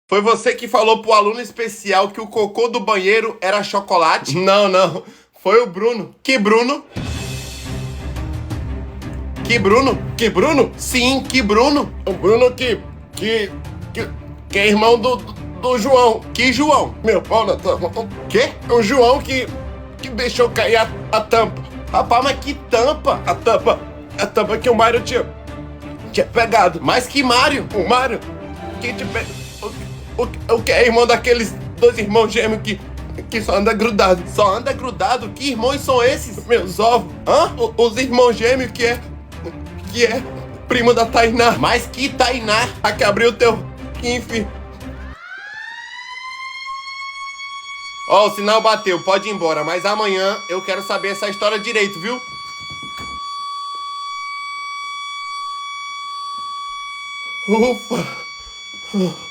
Foi você que falou pro aluno especial que o cocô do banheiro era chocolate? Não, não. Foi o Bruno. Que Bruno? Que Bruno? Que Bruno? Sim, que Bruno. O Bruno que é irmão do João. Que João? Meu pau na tampa. Quê? O João que deixou cair a tampa. Rapaz, mas que tampa? A tampa que o Mário tinha pegado. Mas que Mário? O Mário que te pegou. O que é irmão daqueles dois irmãos gêmeos que só anda grudado? Só anda grudado? Que irmãos são esses? Meus ovos. Hã? Os irmãos gêmeos que é primo da Tainá. Mas que Tainá? A que abriu o teu Kinf. Ó, o sinal bateu, pode ir embora. Mas amanhã eu quero saber essa história direito, viu? Ufa.